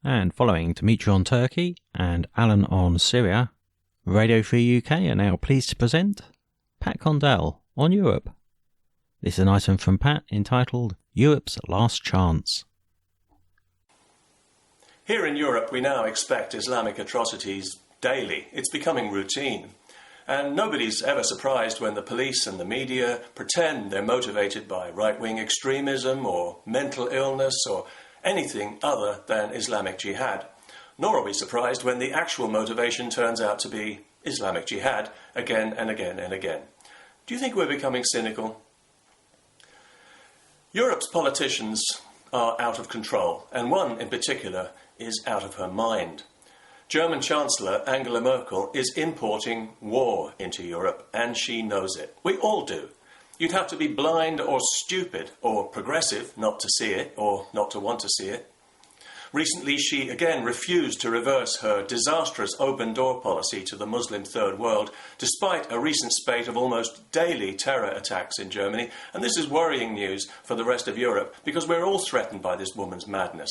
And following Dimitri on Turkey and Alan on Syria, Radio Free UK are now pleased to present Pat Condell on Europe. This is an item from Pat entitled Europe's Last Chance. Here in Europe we now expect Islamic atrocities daily. It's becoming routine. And nobody's ever surprised when the police and the media pretend they're motivated by right-wing extremism or mental illness or anything other than Islamic jihad. Nor are we surprised when the actual motivation turns out to be Islamic jihad again and again and again. Do you think we're becoming cynical? Europe's politicians are out of control, and one in particular is out of her mind. German Chancellor Angela Merkel is importing war into Europe, and she knows it. We all do. You'd have to be blind or stupid or progressive not to see it or not to want to see it. Recently, she again refused to reverse her disastrous open-door policy to the Muslim Third World, despite a recent spate of almost daily terror attacks in Germany. And this is worrying news for the rest of Europe, because we're all threatened by this woman's madness.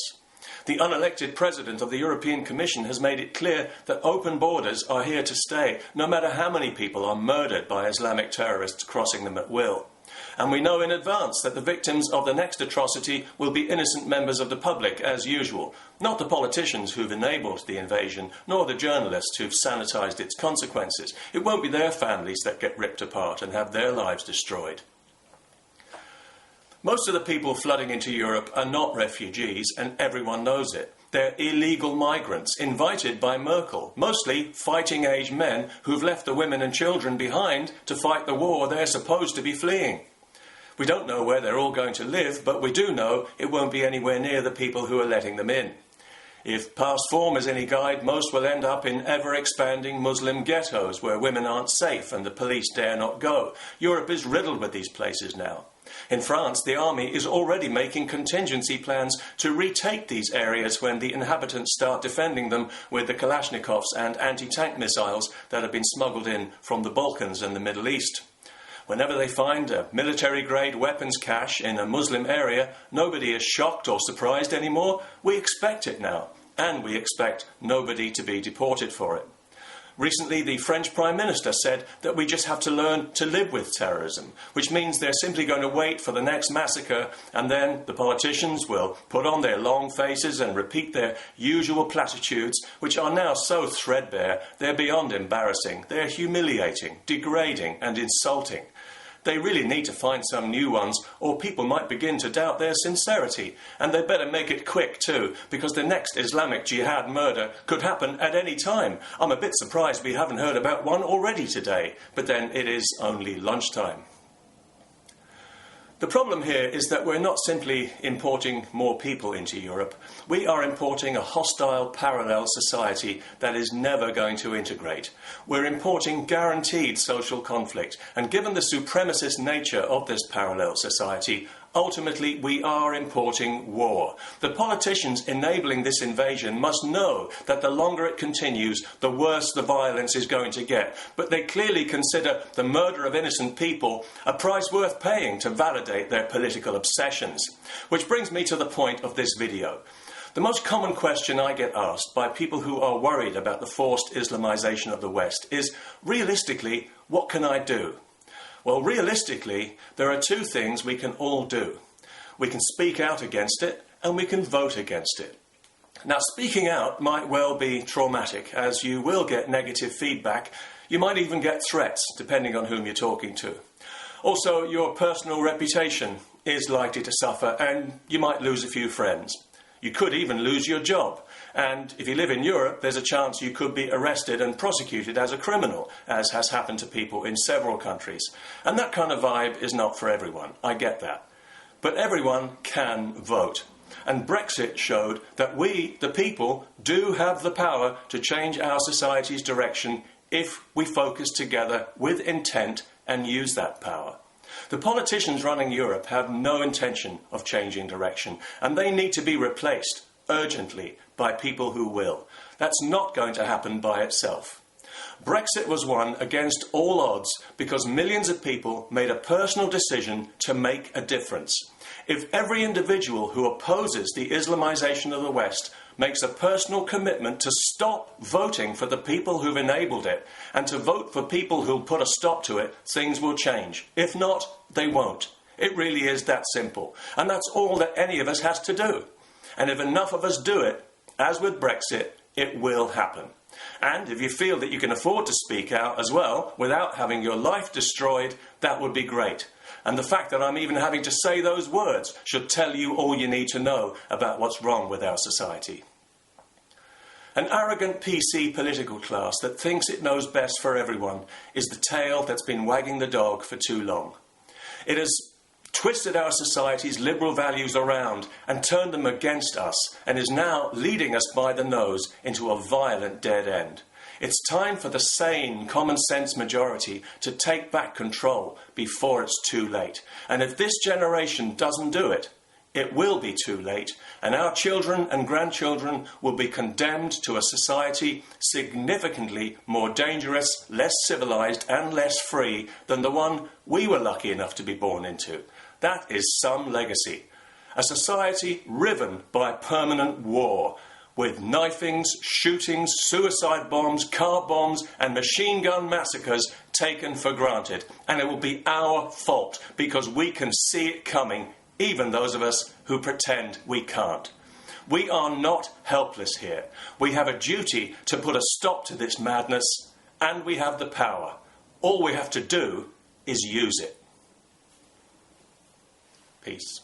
The unelected president of the European Commission has made it clear that open borders are here to stay, no matter how many people are murdered by Islamic terrorists crossing them at will. And we know in advance that the victims of the next atrocity will be innocent members of the public, as usual, not the politicians who've enabled the invasion, nor the journalists who've sanitised its consequences. It won't be their families that get ripped apart and have their lives destroyed. Most of the people flooding into Europe are not refugees, and everyone knows it. They're illegal migrants, invited by Merkel, mostly fighting-age men who've left the women and children behind to fight the war they're supposed to be fleeing. We don't know where they're all going to live, but we do know it won't be anywhere near the people who are letting them in. If past form is any guide, most will end up in ever-expanding Muslim ghettos where women aren't safe and the police dare not go. Europe is riddled with these places now. In France, the army is already making contingency plans to retake these areas when the inhabitants start defending them with the Kalashnikovs and anti-tank missiles that have been smuggled in from the Balkans and the Middle East. Whenever they find a military-grade weapons cache in a Muslim area, nobody is shocked or surprised anymore. We expect it now, and we expect nobody to be deported for it. Recently, the French Prime Minister said that we just have to learn to live with terrorism, which means they're simply going to wait for the next massacre, and then the politicians will put on their long faces and repeat their usual platitudes, which are now so threadbare, they're beyond embarrassing, they're humiliating, degrading and insulting. They really need to find some new ones, or people might begin to doubt their sincerity. And they better make it quick too, because the next Islamic jihad murder could happen at any time. I'm a bit surprised we haven't heard about one already today, but then it is only lunchtime. The problem here is that we're not simply importing more people into Europe. We are importing a hostile parallel society that is never going to integrate. We're importing guaranteed social conflict, and given the supremacist nature of this parallel society, ultimately we are importing war. The politicians enabling this invasion must know that the longer it continues, the worse the violence is going to get. But they clearly consider the murder of innocent people a price worth paying to validate their political obsessions. Which brings me to the point of this video. The most common question I get asked by people who are worried about the forced Islamization of the West is, realistically, what can I do? Well, realistically, there are two things we can all do. We can speak out against it, and we can vote against it. Now, speaking out might well be traumatic, as you will get negative feedback. You might even get threats, depending on whom you're talking to. Also, your personal reputation is likely to suffer, and you might lose a few friends. You could even lose your job. And if you live in Europe, there's a chance you could be arrested and prosecuted as a criminal, as has happened to people in several countries. And that kind of vibe is not for everyone. I get that. But everyone can vote. And Brexit showed that we, the people, do have the power to change our society's direction if we focus together with intent and use that power. The politicians running Europe have no intention of changing direction, and they need to be replaced urgently by people who will. That's not going to happen by itself. Brexit was won against all odds because millions of people made a personal decision to make a difference. If every individual who opposes the Islamization of the West makes a personal commitment to stop voting for the people who've enabled it and to vote for people who'll put a stop to it, things will change. If not, they won't. It really is that simple. And that's all that any of us has to do. And if enough of us do it, as with Brexit, it will happen. And if you feel that you can afford to speak out as well, without having your life destroyed, that would be great. And the fact that I'm even having to say those words should tell you all you need to know about what's wrong with our society. An arrogant PC political class that thinks it knows best for everyone is the tail that's been wagging the dog for too long. It has twisted our society's liberal values around and turned them against us, and is now leading us by the nose into a violent dead end. It's time for the sane, common-sense majority to take back control before it's too late. And if this generation doesn't do it, it will be too late, and our children and grandchildren will be condemned to a society significantly more dangerous, less civilised and less free than the one we were lucky enough to be born into. That is some legacy. A society riven by permanent war, with knifings, shootings, suicide bombs, car bombs and machine gun massacres taken for granted. And it will be our fault because we can see it coming, even those of us who pretend we can't. We are not helpless here. We have a duty to put a stop to this madness, and we have the power. All we have to do is use it. Peace.